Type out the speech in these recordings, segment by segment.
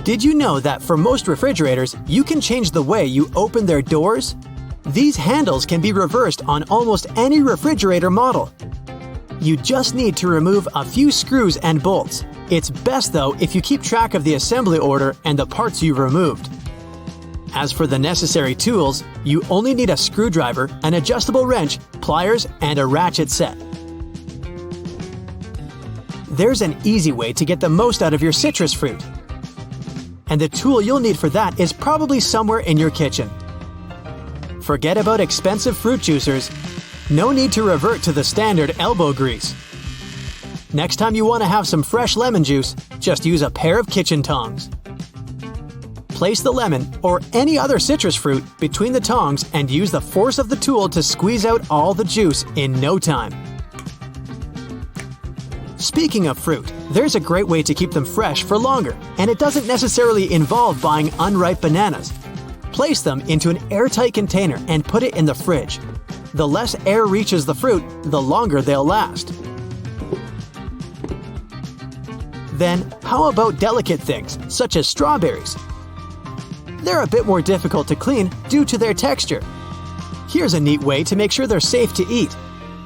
Did you know that for most refrigerators, you can change the way you open their doors? These handles can be reversed on almost any refrigerator model. You just need to remove a few screws and bolts. It's best though if you keep track of the assembly order and the parts you've removed. As for the necessary tools, you only need a screwdriver, an adjustable wrench, pliers, and a ratchet set. There's an easy way to get the most out of your citrus fruit. And the tool you'll need for that is probably somewhere in your kitchen. Forget about expensive fruit juicers. No need to revert to the standard elbow grease. Next time you want to have some fresh lemon juice, just use a pair of kitchen tongs. Place the lemon or any other citrus fruit between the tongs and use the force of the tool to squeeze out all the juice in no time. Speaking of fruit, there's a great way to keep them fresh for longer, and it doesn't necessarily involve buying unripe bananas. Place them into an airtight container and put it in the fridge. The less air reaches the fruit, the longer they'll last. Then, how about delicate things, such as strawberries? They're a bit more difficult to clean due to their texture. Here's a neat way to make sure they're safe to eat.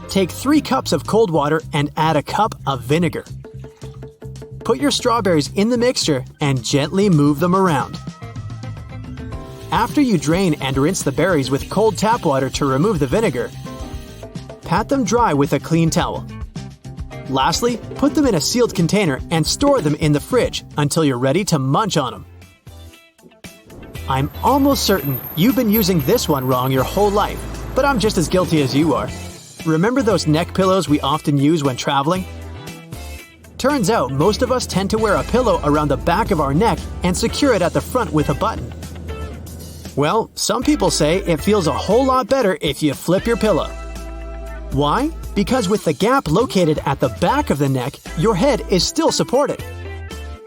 Take 3 cups of cold water and add a cup of vinegar. Put your strawberries in the mixture and gently move them around. After you drain and rinse the berries with cold tap water to remove the vinegar, pat them dry with a clean towel. Lastly, put them in a sealed container and store them in the fridge until you're ready to munch on them. I'm almost certain you've been using this one wrong your whole life, but I'm just as guilty as you are. Remember those neck pillows we often use when traveling? Turns out most of us tend to wear a pillow around the back of our neck and secure it at the front with a button. Well, some people say it feels a whole lot better if you flip your pillow. Why? Because with the gap located at the back of the neck, your head is still supported.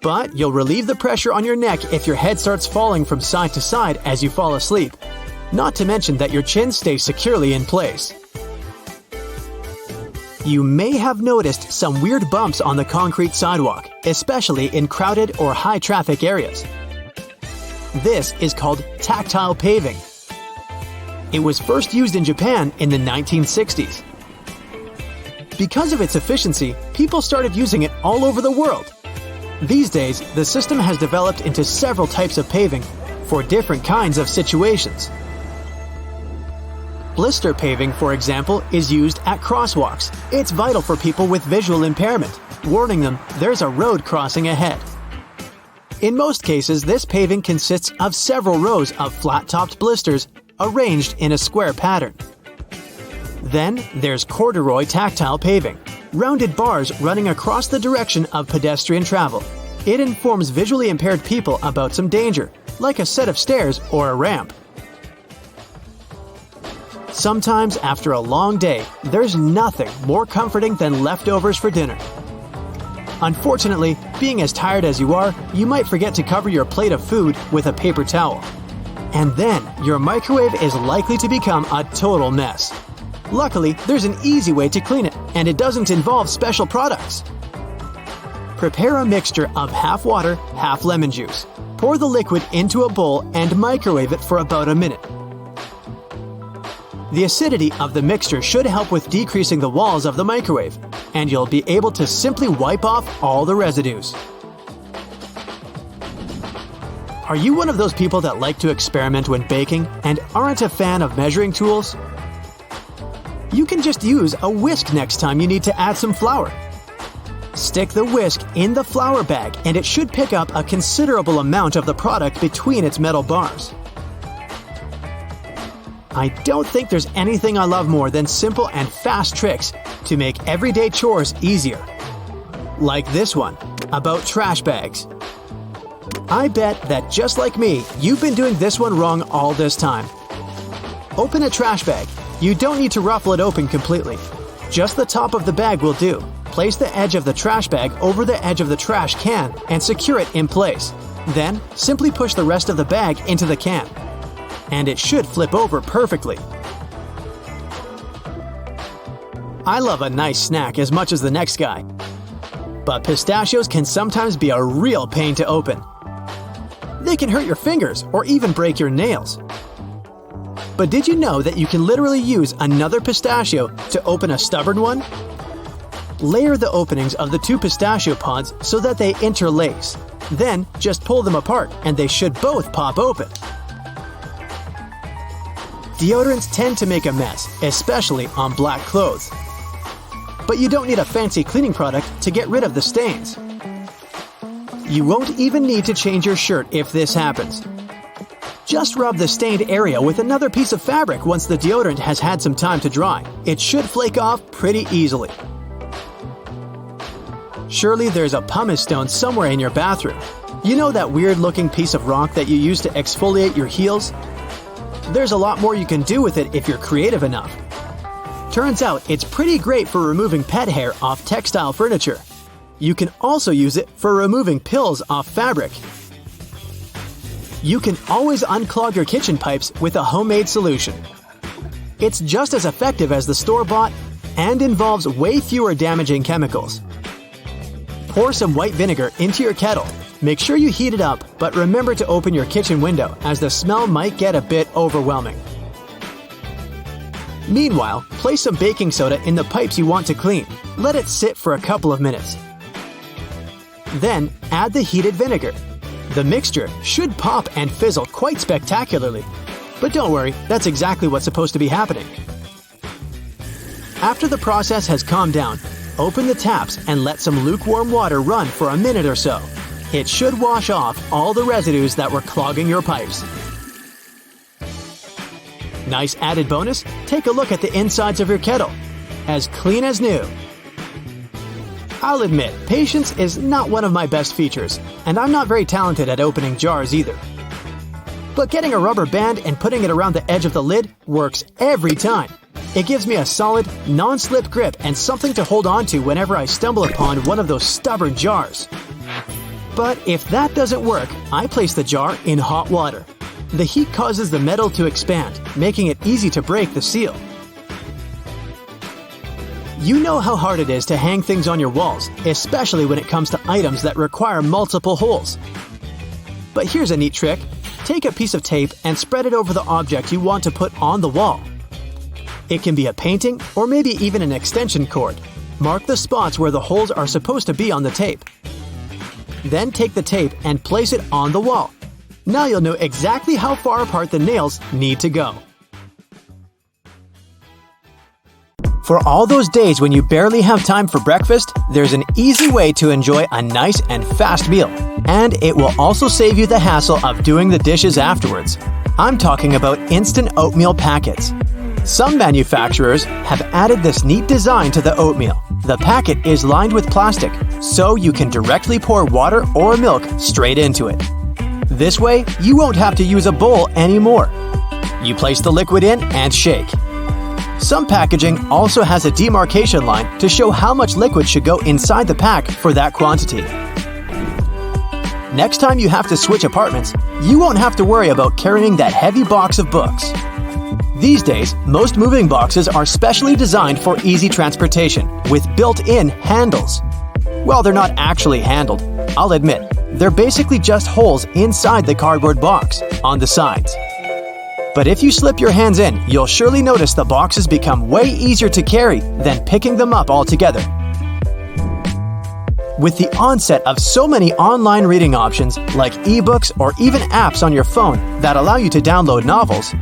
But you'll relieve the pressure on your neck if your head starts falling from side to side as you fall asleep. Not to mention that your chin stays securely in place. You may have noticed some weird bumps on the concrete sidewalk, especially in crowded or high-traffic areas. This is called tactile paving. It was first used in Japan in the 1960s. Because of its efficiency, people started using it all over the world. These days, the system has developed into several types of paving for different kinds of situations. Blister paving, for example, is used at crosswalks. It's vital for people with visual impairment, warning them there's a road crossing ahead. In most cases, this paving consists of several rows of flat-topped blisters arranged in a square pattern. Then there's corduroy tactile paving, rounded bars running across the direction of pedestrian travel. It informs visually impaired people about some danger, like a set of stairs or a ramp. Sometimes after a long day, there's nothing more comforting than leftovers for dinner. Unfortunately, being as tired as you are, you might forget to cover your plate of food with a paper towel. And then, your microwave is likely to become a total mess. Luckily, there's an easy way to clean it, and it doesn't involve special products. Prepare a mixture of half water, half lemon juice. Pour the liquid into a bowl and microwave it for about a minute. The acidity of the mixture should help with decreasing the walls of the microwave, and you'll be able to simply wipe off all the residues. Are you one of those people that like to experiment when baking and aren't a fan of measuring tools? You can just use a whisk next time you need to add some flour. Stick the whisk in the flour bag and it should pick up a considerable amount of the product between its metal bars. I don't think there's anything I love more than simple and fast tricks to make everyday chores easier. Like this one, about trash bags. I bet that just like me, you've been doing this one wrong all this time. Open a trash bag. You don't need to ruffle it open completely. Just the top of the bag will do. Place the edge of the trash bag over the edge of the trash can and secure it in place. Then, simply push the rest of the bag into the can. And it should flip over perfectly. I love a nice snack as much as the next guy. But pistachios can sometimes be a real pain to open. They can hurt your fingers or even break your nails. But did you know that you can literally use another pistachio to open a stubborn one? Layer the openings of the two pistachio pods so that they interlace. Then, just pull them apart and they should both pop open. Deodorants tend to make a mess, especially on black clothes. But you don't need a fancy cleaning product to get rid of the stains. You won't even need to change your shirt if this happens. Just rub the stained area with another piece of fabric once the deodorant has had some time to dry. It should flake off pretty easily. Surely there's a pumice stone somewhere in your bathroom. You know that weird-looking piece of rock that you use to exfoliate your heels? There's a lot more you can do with it if you're creative enough. Turns out it's pretty great for removing pet hair off textile furniture. You can also use it for removing pills off fabric. You can always unclog your kitchen pipes with a homemade solution. It's just as effective as the store-bought and involves way fewer damaging chemicals. Pour some white vinegar into your kettle. Make sure you heat it up, but remember to open your kitchen window as the smell might get a bit overwhelming. Meanwhile, place some baking soda in the pipes you want to clean. Let it sit for a couple of minutes. Then, add the heated vinegar. The mixture should pop and fizzle quite spectacularly. But don't worry, that's exactly what's supposed to be happening. After the process has calmed down, open the taps and let some lukewarm water run for a minute or so. It should wash off all the residues that were clogging your pipes. Nice added bonus, take a look at the insides of your kettle. As clean as new. I'll admit, patience is not one of my best features, and I'm not very talented at opening jars either. But getting a rubber band and putting it around the edge of the lid works every time. It gives me a solid, non-slip grip and something to hold on to whenever I stumble upon one of those stubborn jars. But if that doesn't work, I place the jar in hot water. The heat causes the metal to expand, making it easy to break the seal. You know how hard it is to hang things on your walls, especially when it comes to items that require multiple holes. But here's a neat trick. Take a piece of tape and spread it over the object you want to put on the wall. It can be a painting or maybe even an extension cord. Mark the spots where the holes are supposed to be on the tape. Then take the tape and place it on the wall. Now you'll know exactly how far apart the nails need to go. For all those days when you barely have time for breakfast, there's an easy way to enjoy a nice and fast meal. And it will also save you the hassle of doing the dishes afterwards. I'm talking about instant oatmeal packets. Some manufacturers have added this neat design to the oatmeal. The packet is lined with plastic, so you can directly pour water or milk straight into it. This way, you won't have to use a bowl anymore. You place the liquid in and shake. Some packaging also has a demarcation line to show how much liquid should go inside the pack for that quantity. Next time you have to switch apartments, you won't have to worry about carrying that heavy box of books. These days, most moving boxes are specially designed for easy transportation with built-in handles. Well, they're not actually handled, I'll admit. They're basically just holes inside the cardboard box, on the sides. But if you slip your hands in, you'll surely notice the boxes become way easier to carry than picking them up altogether. With the onset of so many online reading options like ebooks or even apps on your phone that allow you to download novels,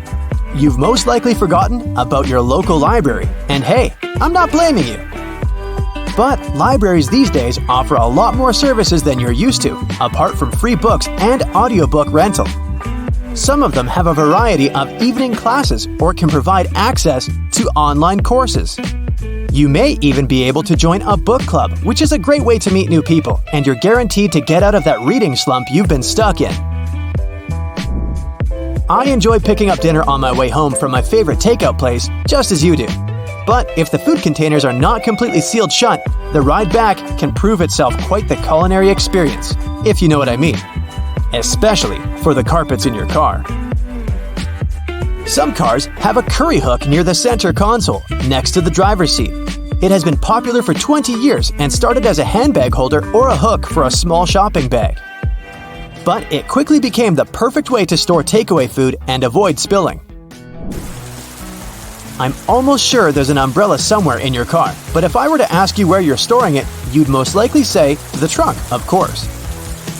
you've most likely forgotten about your local library. And hey, I'm not blaming you. But libraries these days offer a lot more services than you're used to, apart from free books and audiobook rental. Some of them have a variety of evening classes or can provide access to online courses. You may even be able to join a book club, which is a great way to meet new people, and you're guaranteed to get out of that reading slump you've been stuck in. I enjoy picking up dinner on my way home from my favorite takeout place, just as you do. But if the food containers are not completely sealed shut, the ride back can prove itself quite the culinary experience, if you know what I mean. Especially for the carpets in your car. Some cars have a curry hook near the center console, next to the driver's seat. It has been popular for 20 years and started as a handbag holder or a hook for a small shopping bag. but it quickly became the perfect way to store takeaway food and avoid spilling. I'm almost sure there's an umbrella somewhere in your car, but if I were to ask you where you're storing it, you'd most likely say the trunk, of course.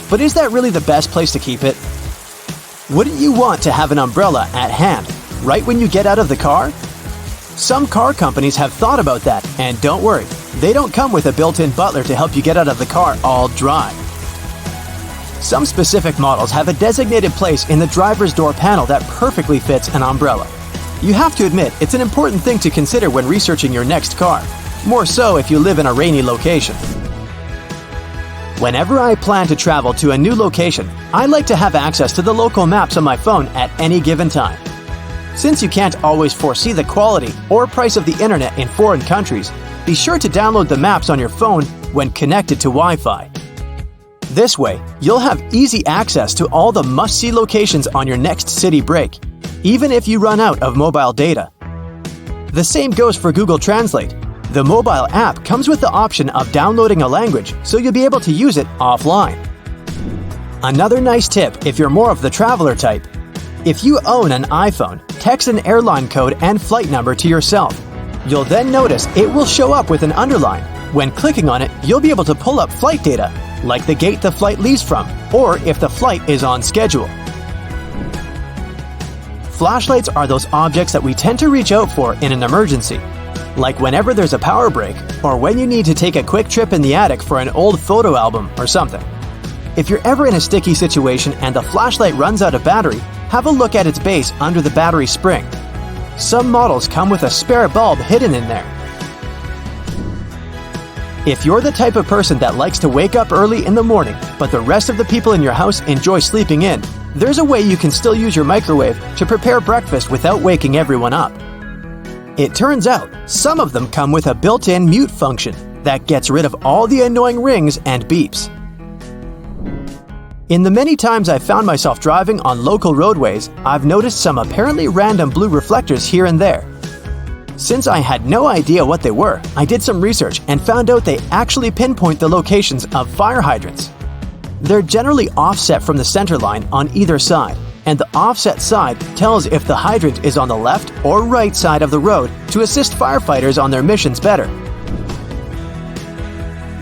But is that really the best place to keep it? Wouldn't you want to have an umbrella at hand, right when you get out of the car? Some car companies have thought about that, and don't worry, they don't come with a built-in butler to help you get out of the car all dry. Some specific models have a designated place in the driver's door panel that perfectly fits an umbrella. You have to admit, it's an important thing to consider when researching your next car, more so if you live in a rainy location. Whenever I plan to travel to a new location, I like to have access to the local maps on my phone at any given time. Since you can't always foresee the quality or price of the internet in foreign countries, be sure to download the maps on your phone when connected to Wi-Fi. This way, you'll have easy access to all the must-see locations on your next city break, even if you run out of mobile data. The same goes for Google Translate. The mobile app comes with the option of downloading a language, so you'll be able to use it offline. Another nice tip if you're more of the traveler type: if you own an iPhone, text an airline code and flight number to yourself. You'll then notice it will show up with an underline. When clicking on it, you'll be able to pull up flight data, like the gate the flight leaves from, or if the flight is on schedule. Flashlights are those objects that we tend to reach out for in an emergency, like whenever there's a power break or when you need to take a quick trip in the attic for an old photo album or something. If you're ever in a sticky situation and the flashlight runs out of battery, have a look at its base under the battery spring. Some models come with a spare bulb hidden in there. If you're the type of person that likes to wake up early in the morning, but the rest of the people in your house enjoy sleeping in, there's a way you can still use your microwave to prepare breakfast without waking everyone up. It turns out, some of them come with a built-in mute function that gets rid of all the annoying rings and beeps. In the many times I've found myself driving on local roadways, I've noticed some apparently random blue reflectors here and there. Since I had no idea what they were, I did some research and found out they actually pinpoint the locations of fire hydrants. They're generally offset from the center line on either side, and the offset side tells if the hydrant is on the left or right side of the road to assist firefighters on their missions better.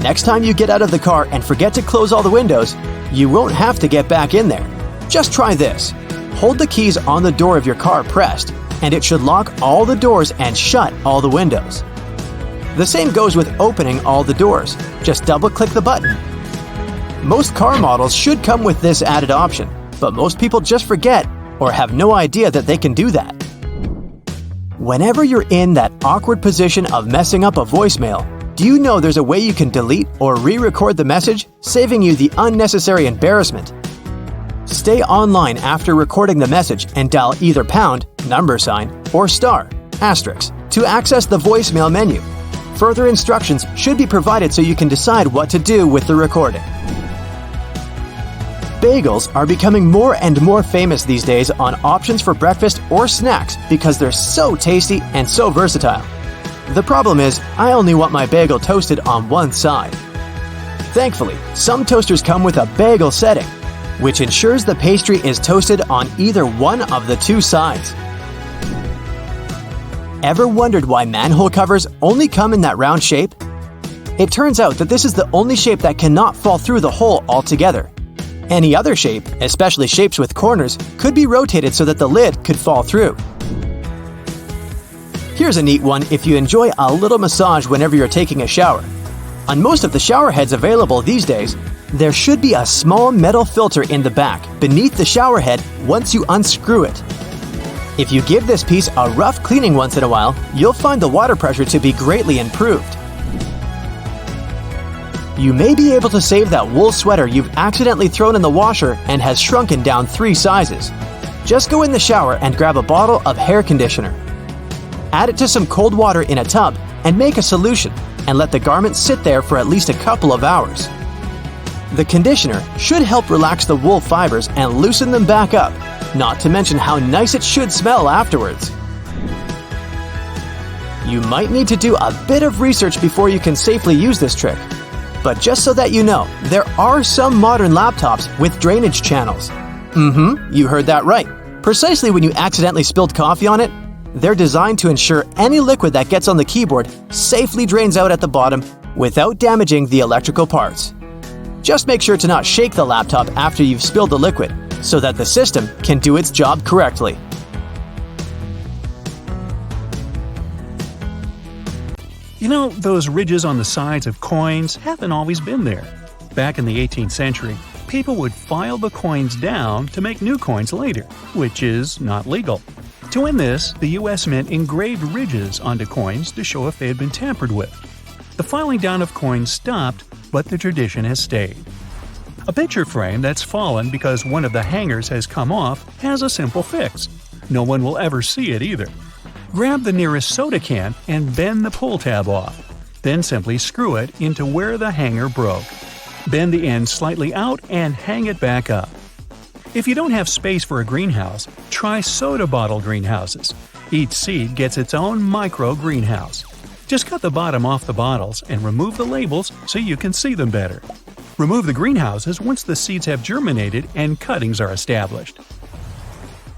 Next time you get out of the car and forget to close all the windows, you won't have to get back in there. Just try this. Hold the keys on the door of your car pressed, and it should lock all the doors and shut all the windows. The same goes with opening all the doors. Just double-click the button. Most car models should come with this added option, but most people just forget or have no idea that they can do that. Whenever you're in that awkward position of messing up a voicemail, do you know there's a way you can delete or re-record the message, saving you the unnecessary embarrassment? Stay online after recording the message and dial either pound, $, or star, asterisk, to access the voicemail menu. Further instructions should be provided so you can decide what to do with the recording. Bagels are becoming more and more famous these days on options for breakfast or snacks because they're so tasty and so versatile. The problem is, I only want my bagel toasted on one side. Thankfully, some toasters come with a bagel setting, which ensures the pastry is toasted on either one of the two sides. Ever wondered why manhole covers only come in that round shape? It turns out that this is the only shape that cannot fall through the hole altogether. Any other shape, especially shapes with corners, could be rotated so that the lid could fall through. Here's a neat one if you enjoy a little massage whenever you're taking a shower. On most of the shower heads available these days, there should be a small metal filter in the back beneath the shower head once you unscrew it. If you give this piece a rough cleaning once in a while, you'll find the water pressure to be greatly improved. You may be able to save that wool sweater you've accidentally thrown in the washer and has shrunken down 3 sizes. Just go in the shower and grab a bottle of hair conditioner. Add it to some cold water in a tub and make a solution, and let the garment sit there for at least a couple of hours. The conditioner should help relax the wool fibers and loosen them back up, not to mention how nice it should smell afterwards. You might need to do a bit of research before you can safely use this trick, But just so that you know, there are some modern laptops with drainage channels. You heard that right. Precisely when you accidentally spilled coffee on it, they're designed to ensure any liquid that gets on the keyboard safely drains out at the bottom without damaging the electrical parts. Just make sure to not shake the laptop after you've spilled the liquid so that the system can do its job correctly. You know, those ridges on the sides of coins haven't always been there. Back in the 18th century, people would file the coins down to make new coins later, which is not legal. To end this, the U.S. Mint engraved ridges onto coins to show if they had been tampered with. The filing down of coins stopped, but the tradition has stayed. A picture frame that's fallen because one of the hangers has come off has a simple fix. No one will ever see it either. Grab the nearest soda can and bend the pull tab off. Then simply screw it into where the hanger broke. Bend the end slightly out and hang it back up. If you don't have space for a greenhouse, try soda bottle greenhouses. Each seed gets its own micro greenhouse. Just cut the bottom off the bottles and remove the labels so you can see them better. Remove the greenhouses once the seeds have germinated and cuttings are established.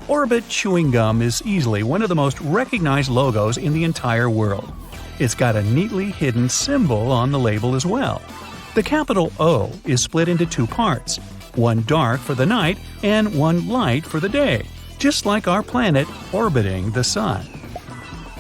Orbit chewing gum is easily one of the most recognized logos in the entire world. It's got a neatly hidden symbol on the label as well. The capital O is split into two parts, one dark for the night and one light for the day, just like our planet orbiting the sun.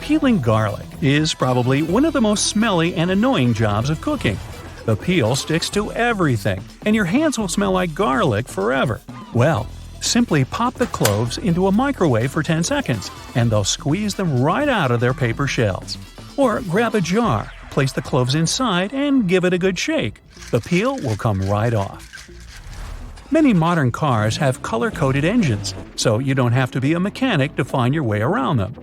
Peeling garlic is probably one of the most smelly and annoying jobs of cooking. The peel sticks to everything, and your hands will smell like garlic forever. Well, simply pop the cloves into a microwave for 10 seconds, and they'll squeeze them right out of their paper shells. Or grab a jar, place the cloves inside, and give it a good shake. The peel will come right off. Many modern cars have color-coded engines, so you don't have to be a mechanic to find your way around them.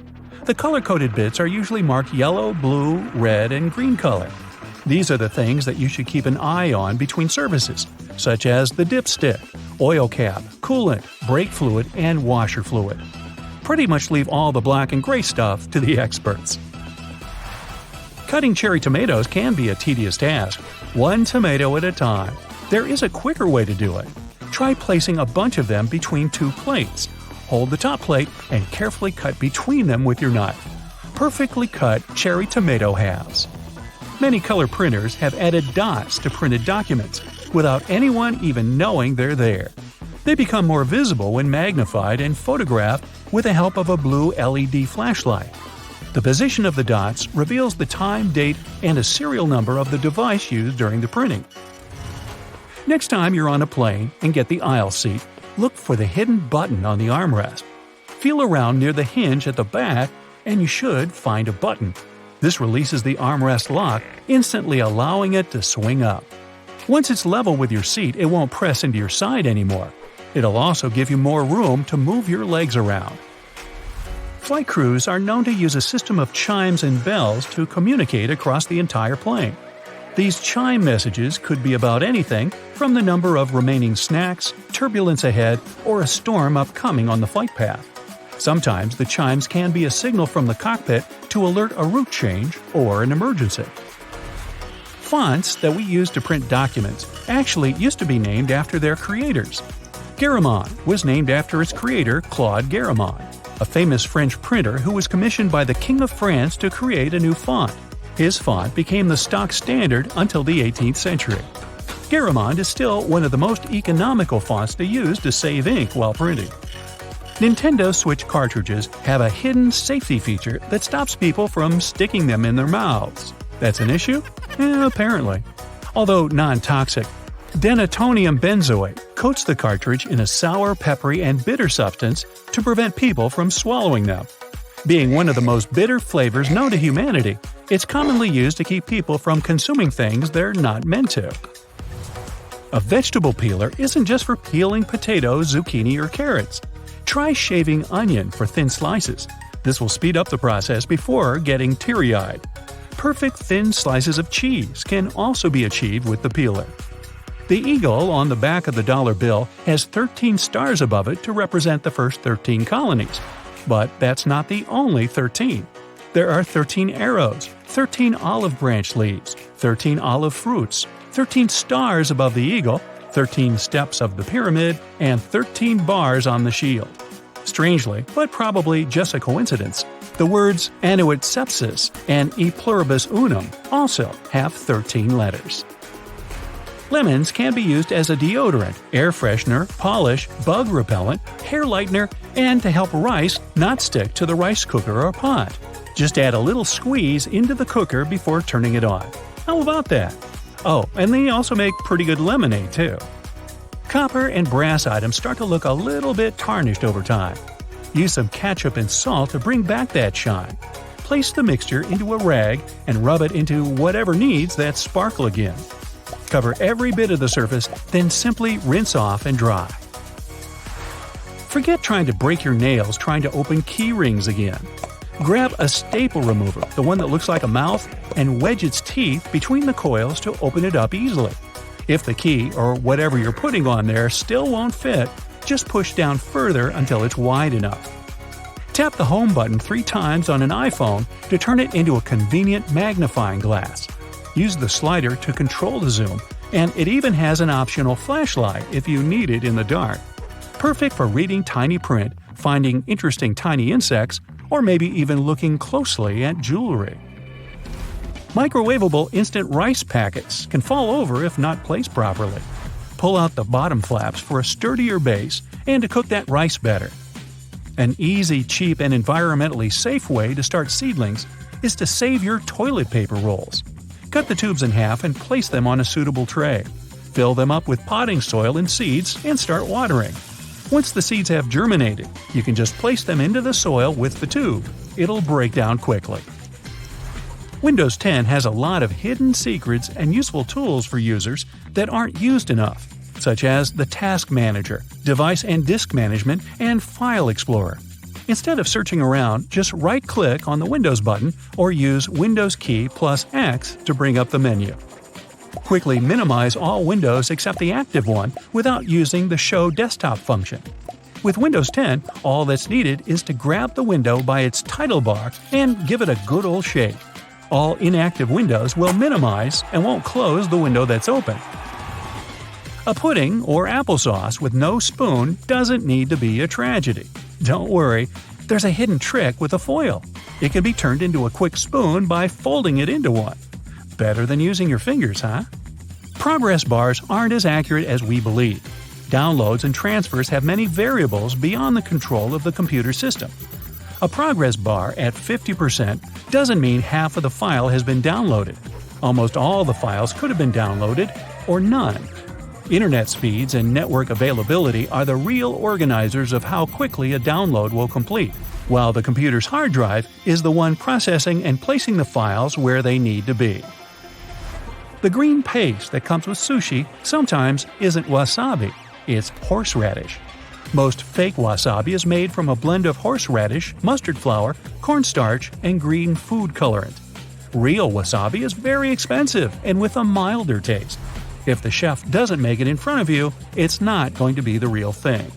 The color-coded bits are usually marked yellow, blue, red, and green color. These are the things that you should keep an eye on between services, such as the dipstick, oil cap, coolant, brake fluid, and washer fluid. Pretty much leave all the black and gray stuff to the experts. Cutting cherry tomatoes can be a tedious task, one tomato at a time. There is a quicker way to do it. Try placing a bunch of them between two plates. Hold the top plate and carefully cut between them with your knife. Perfectly cut cherry tomato halves. Many color printers have added dots to printed documents without anyone even knowing they're there. They become more visible when magnified and photographed with the help of a blue LED flashlight. The position of the dots reveals the time, date, and a serial number of the device used during the printing. Next time you're on a plane and get the aisle seat, look for the hidden button on the armrest. Feel around near the hinge at the back and you should find a button. This releases the armrest lock, instantly allowing it to swing up. Once it's level with your seat, it won't press into your side anymore. It'll also give you more room to move your legs around. Flight crews are known to use a system of chimes and bells to communicate across the entire plane. These chime messages could be about anything from the number of remaining snacks, turbulence ahead, or a storm upcoming on the flight path. Sometimes the chimes can be a signal from the cockpit to alert a route change or an emergency. Fonts that we use to print documents actually used to be named after their creators. Garamond was named after its creator, Claude Garamond, a famous French printer who was commissioned by the King of France to create a new font. His font became the stock standard until the 18th century. Garamond is still one of the most economical fonts to use to save ink while printing. Nintendo Switch cartridges have a hidden safety feature that stops people from sticking them in their mouths. That's an issue? Apparently. Although non-toxic, denatonium benzoate coats the cartridge in a sour, peppery, and bitter substance to prevent people from swallowing them. Being one of the most bitter flavors known to humanity, it's commonly used to keep people from consuming things they're not meant to. A vegetable peeler isn't just for peeling potatoes, zucchini, or carrots. Try shaving onion for thin slices. This will speed up the process before getting teary-eyed. Perfect thin slices of cheese can also be achieved with the peeler. The eagle on the back of the dollar bill has 13 stars above it to represent the first 13 colonies. But that's not the only 13. There are 13 arrows, 13 olive branch leaves, 13 olive fruits, 13 stars above the eagle, 13 steps of the pyramid, and 13 bars on the shield. Strangely, but probably just a coincidence, the words annuit sepsis and e pluribus unum also have 13 letters. Lemons can be used as a deodorant, air freshener, polish, bug repellent, hair lightener, and to help rice not stick to the rice cooker or pot. Just add a little squeeze into the cooker before turning it on. How about that? Oh, and they also make pretty good lemonade too. Copper and brass items start to look a little bit tarnished over time. Use some ketchup and salt to bring back that shine. Place the mixture into a rag and rub it into whatever needs that sparkle again. Cover every bit of the surface, then simply rinse off and dry. Forget trying to break your nails trying to open key rings again. Grab a staple remover, the one that looks like a mouth, and wedge its teeth between the coils to open it up easily. If the key, or whatever you're putting on there, still won't fit, just push down further until it's wide enough. Tap the home button 3 times on an iPhone to turn it into a convenient magnifying glass. Use the slider to control the zoom, and it even has an optional flashlight if you need it in the dark. Perfect for reading tiny print, finding interesting tiny insects, or maybe even looking closely at jewelry. Microwavable instant rice packets can fall over if not placed properly. Pull out the bottom flaps for a sturdier base and to cook that rice better. An easy, cheap, and environmentally safe way to start seedlings is to save your toilet paper rolls. Cut the tubes in half and place them on a suitable tray. Fill them up with potting soil and seeds and start watering. Once the seeds have germinated, you can just place them into the soil with the tube. It'll break down quickly. Windows 10 has a lot of hidden secrets and useful tools for users that aren't used enough, such as the Task Manager, Device and Disk Management, and File Explorer. Instead of searching around, just right-click on the Windows button or use Windows key plus X to bring up the menu. Quickly minimize all windows except the active one without using the Show Desktop function. With Windows 10, all that's needed is to grab the window by its title bar and give it a good old shake. All inactive windows will minimize and won't close the window that's open. A pudding or applesauce with no spoon doesn't need to be a tragedy. Don't worry, there's a hidden trick with a foil. It can be turned into a quick spoon by folding it into one. Better than using your fingers, huh? Progress bars aren't as accurate as we believe. Downloads and transfers have many variables beyond the control of the computer system. A progress bar at 50% doesn't mean half of the file has been downloaded. Almost all the files could have been downloaded, or none. Internet speeds and network availability are the real organizers of how quickly a download will complete, while the computer's hard drive is the one processing and placing the files where they need to be. The green paste that comes with sushi sometimes isn't wasabi, it's horseradish. Most fake wasabi is made from a blend of horseradish, mustard flour, cornstarch, and green food colorant. Real wasabi is very expensive and with a milder taste. If the chef doesn't make it in front of you, it's not going to be the real thing.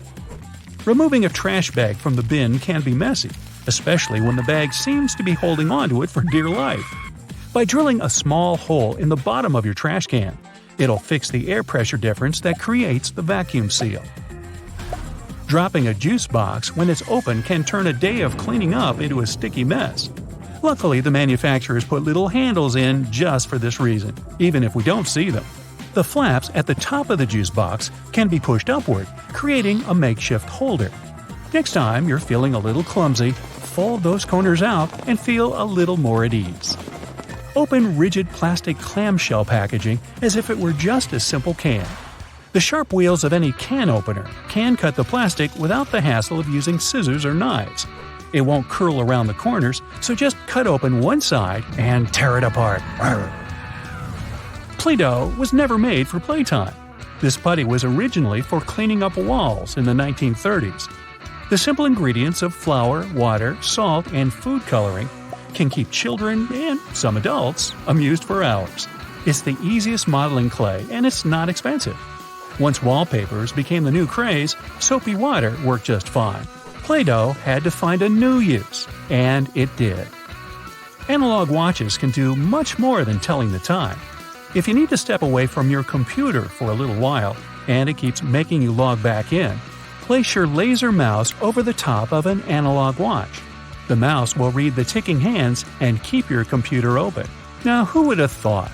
Removing a trash bag from the bin can be messy, especially when the bag seems to be holding onto it for dear life. By drilling a small hole in the bottom of your trash can, it'll fix the air pressure difference that creates the vacuum seal. Dropping a juice box when it's open can turn a day of cleaning up into a sticky mess. Luckily, the manufacturers put little handles in just for this reason, even if we don't see them. The flaps at the top of the juice box can be pushed upward, creating a makeshift holder. Next time you're feeling a little clumsy, fold those corners out and feel a little more at ease. Open rigid plastic clamshell packaging as if it were just a simple can. The sharp wheels of any can opener can cut the plastic without the hassle of using scissors or knives. It won't curl around the corners, so just cut open one side and tear it apart. Play-Doh was never made for playtime. This putty was originally for cleaning up walls in the 1930s. The simple ingredients of flour, water, salt, and food coloring can keep children, and some adults, amused for hours. It's the easiest modeling clay, and it's not expensive. Once wallpapers became the new craze, soapy water worked just fine. Play-Doh had to find a new use, and it did. Analog watches can do much more than telling the time. If you need to step away from your computer for a little while, and it keeps making you log back in, place your laser mouse over the top of an analog watch. The mouse will read the ticking hands and keep your computer open. Now, who would have thought?